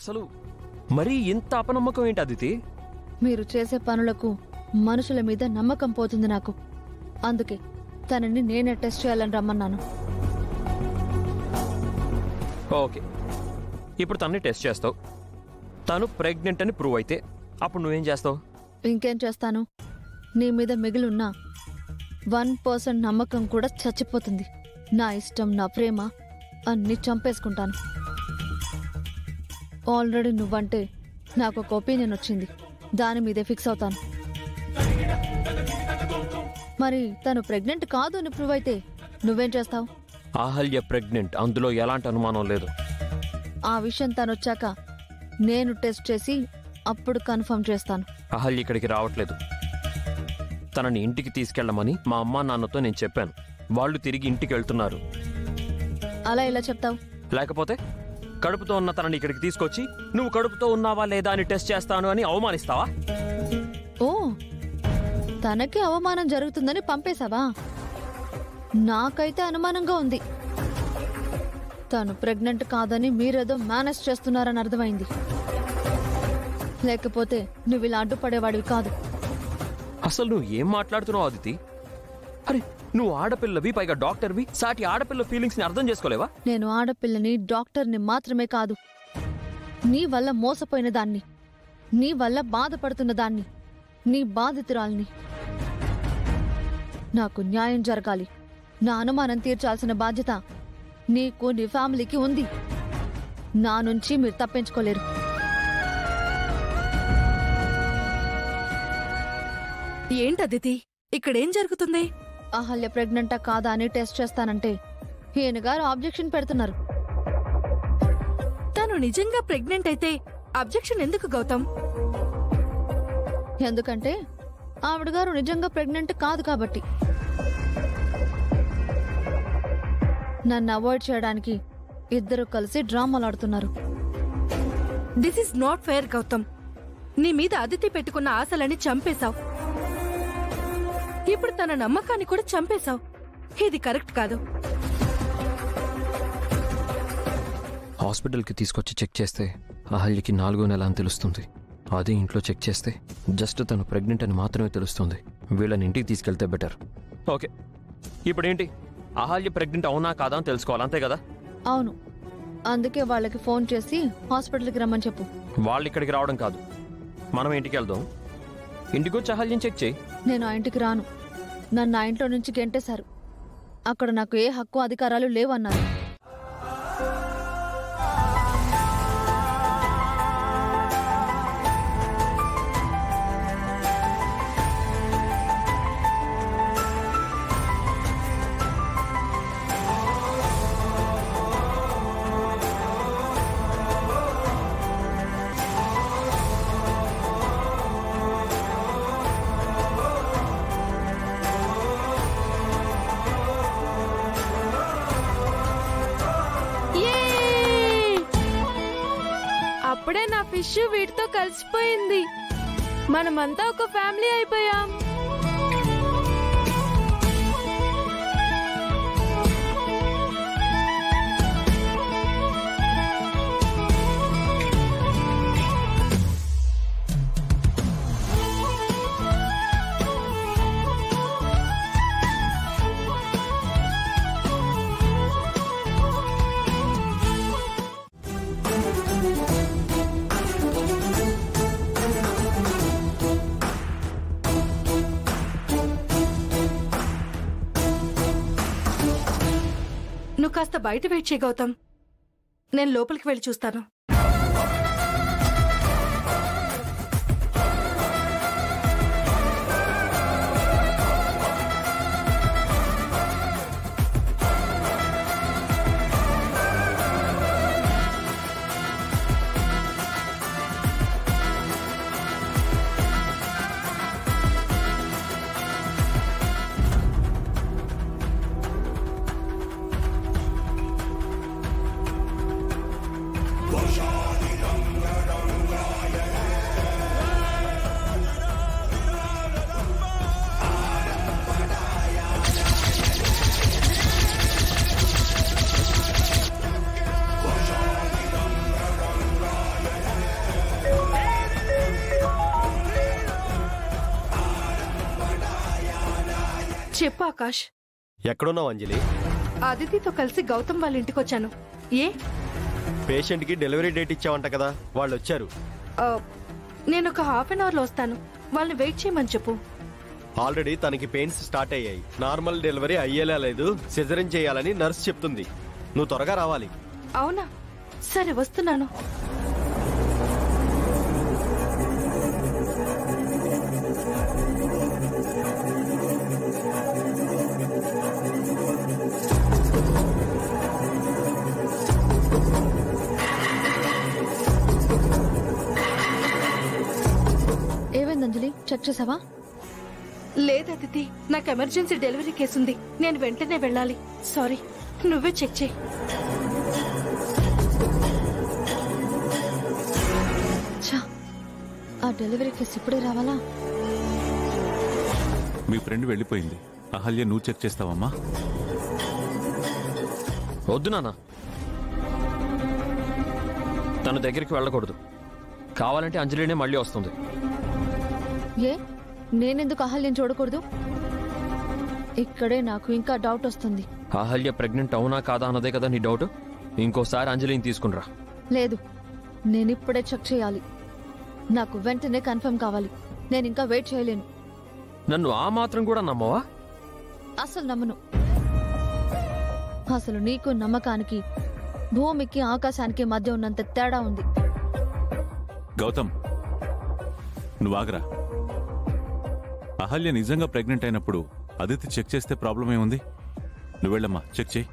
అసలు మరీ ఇంత అపనమ్మకం ఏంటి అదితి? మీరు చేసే పనులకు మనుషుల మీద నమ్మకం పోతుంది నాకు. అందుకే తనని నేనే టెస్ట్ చేయాలని రమ్మన్నాను. ఓకే, ఇప్పుడు తనని టెస్ట్ చేస్తావు. తను ప్రెగ్నెంట్ అని ప్రూవ్ అయితే అప్పుడు నువ్వేం చేస్తావు? ఇంకేం చేస్తాను, నీ మీద మిగిలిన్న 1% నమ్మకం కూడా చచ్చిపోతుంది. నా ఇష్టం, నా ప్రేమ అన్ని చంపేసుకుంటాను. ఆల్రెడీ నువ్వంటే నాకు ఒక ఒపీనియన్ వచ్చింది, దాని మీదే ఫిక్స్ అవుతాను. మరి తను ప్రెగ్నెంట్ కాదు అని ప్రూవ్ అయితే నువ్వేం చేస్తావు? అహల్య ప్రెగ్నెంట్, అందులో ఎలాంటి అనుమానం లేదు. ఆ విషయం తనొచ్చాక నేను టెస్ట్ చేసి అప్పుడు కన్ఫర్మ్ చేస్తాను. అహల్య ఇక్కడికి రావట్లేదు. తనని ఇంటికి తీసుకెళ్లమని మా అమ్మా నాన్నతో నేను చెప్పాను. వాళ్ళు తిరిగి ఇంటికి వెళ్తున్నారు. అలా ఎలా చెప్తావు? లేకపోతే కడుపుతో ఉన్న తనని ఇక్కడికి తీసుకొచ్చి నువ్వు కడుపుతో ఉన్నావా లేదా అని టెస్ట్ చేస్తాను అని అవమానిస్తావా? ఓ, తనకి అవమానం జరుగుతుందని పంపేశావా? నాకైతే అనుమానంగా ఉంది. తను ప్రెగ్నెంట్ కాదని మీరేదో మేనేజ్ చేస్తున్నారని అర్థమైంది. లేకపోతే నువ్వు ఇలా అడ్డుపడేవాడివి కాదు. అసలు నువ్వు ఏం మాట్లాడుతున్నావు అదితి? అరే, నువ్వు ఆడపిల్లవి, పైగా డాక్టర్వి. సాటి ఆడపిల్ల ఫీలింగ్స్ ని అర్థం చేసుకోలేవా? నేను ఆడపిల్లని, డాక్టర్ని మాత్రమే కాదు, నీ వల్ల మోసపోయిన దాన్ని, నీ వల్ల బాధపడుతున్న దాన్ని, నీ బాధితురాల్ని. నాకు న్యాయం జరగాలి. నా అనుమానం తీర్చాల్సిన బాధ్యత నీకు, నీ ఫ్యామిలీకి ఉంది. నా నుంచి మీరు తప్పించుకోలేరు. ఏంటదితి, ఇక్కడేం జరుగుతుంది? అహల్య ప్రెగ్నెంటా కాదా అని టెస్ట్ చేస్తానంటే ఈయన గారు ఆబ్జెక్షన్ పెడుతున్నారు. తను నిజంగా ప్రెగ్నెంట్ అయితే అబ్జెక్షన్ ఎందుకు గౌతమ్? ఎందుకంటే ఆవిడ గారు నిజంగా ప్రెగ్నెంట్ కాదు కాబట్టి. నన్ను అవాయిడ్ చేయడానికి ఇద్దరు కలిసి డ్రామాలాడుతున్నారు. This is not fair Gautam. నీ మీద అదితి పెట్టుకున్న ఆశలని చంపేశావు. ఇప్పుడు తన నమ్మకాన్ని కూడా చంపేశావు. ఇది కరెక్ట్ కాదు. హాస్పిటల్కి తీసుకొచ్చి చెక్ చేస్తే అహల్యకి 4వ నెల అని తెలుస్తుంది. అదే ఇంట్లో చెక్ చేస్తే జస్ట్ తను ప్రెగ్నెంట్ అని మాత్రమే తెలుస్తుంది. వీళ్ళని ఇంటికి తీసుకెళ్తే బెటర్. ఓకే, ఇప్పుడేంటి? అహల్య ప్రెగ్నెంట్ అవునా కాదా అని తెలుసుకోవాలి, అంతే కదా? అవును, అందుకే వాళ్ళకి ఫోన్ చేసి హాస్పిటల్కి రమ్మని చెప్పు. వాళ్ళు ఇక్కడికి రావడం కాదు, మనం ఇంటికి వెళ్దాం. ఇంటికి వచ్చి అహల్యం చెక్ చేయి. నేను ఆ ఇంటికి రాను. నన్ను ఆ ఇంట్లో నుంచి గెంటేశారు. అక్కడ నాకు ఏ హక్కు అధికారాలు లేవన్నారు. అప్పుడే నా ఫిష్ వీటితో కలిసిపోయింది. మనమంతా ఒక ఫ్యామిలీ అయిపోయాం. నువ్వు కాస్త బయట వెయిట్ చేయి గౌతమ్. నేను లోపలికి వెళ్ళి చూస్తాను. చెప్పు ఆకాష్. ఎక్కడున్నావు అంజలి? అదితితో కలిసి గౌతమ్ వాళ్ళ ఇంటికి వచ్చాను. ఏ? పేషెంట్కి డెలివరీ డేట్ ఇచ్చావంట కదా, వాళ్ళు వచ్చారు. నేను ఒక హాఫ్ అన్ అవర్లో వస్తాను. వాళ్ళని వెయిట్ చేయమని చెప్పు. ఆల్రెడీ తనకి పెయిన్స్ స్టార్ట్ అయ్యాయి. నార్మల్ డెలివరీ అయ్యేలా లేదు, సిజరీన్ చేయాలని నర్స్ చెప్తుంది. నువ్వు త్వరగా రావాలి. అవునా? సరే, వస్తున్నాను. ఏమైంది అంజలి, చెక్ చేసావా? లేదు అదితి, నాకు ఎమర్జెన్సీ డెలివరీ కేసు ఉంది. నేను వెంటనే వెళ్ళాలి. సారీ, నువ్వే చెక్ చేయి. ఆ డెలివరీ కేసు ఇప్పుడే రావాలా? మీ ఫ్రెండ్ వెళ్ళిపోయింది. అహల్య, నువ్వు చెక్ చేస్తావమ్మా? వద్దు నాన్న, తన దగ్గరికి వెళ్ళకూడదు. కావాలంటే అంజలినే మళ్ళీ వస్తుంది. ఏ, నేనెందుకు అహల్యం చూడకూడదు? ఇక్కడే నాకు ఇంకా డౌట్ వస్తుంది. అహల్య ప్రెగ్నెంట్ అవునా కాదా అన్నదే కదా నీ డౌట్. ఇంకోసారి అంజలిని తీసుకునిరా. లేదు, నేనిప్పుడే చెక్ చేయాలి. నాకు వెంటనే కన్ఫర్మ్ కావాలి. నేను ఇంకా వెయిట్ చేయలేను. నన్ను ఆ మాత్రం కూడా నమ్మవా? అసలు నమ్మను. అసలు నీకు నమ్మకానికి భూమికి ఆకాశానికి మధ్య ఉన్నంత తేడా ఉంది. గౌతమ్, నువ్వు ఆగరా. అహల్య నిజంగా ప్రెగ్నెంట్ అయినప్పుడు అదితి చెక్ చేస్తే ప్రాబ్లం ఏముంది? నువ్వు వెళ్ళమ్మా, చెక్ చేయి.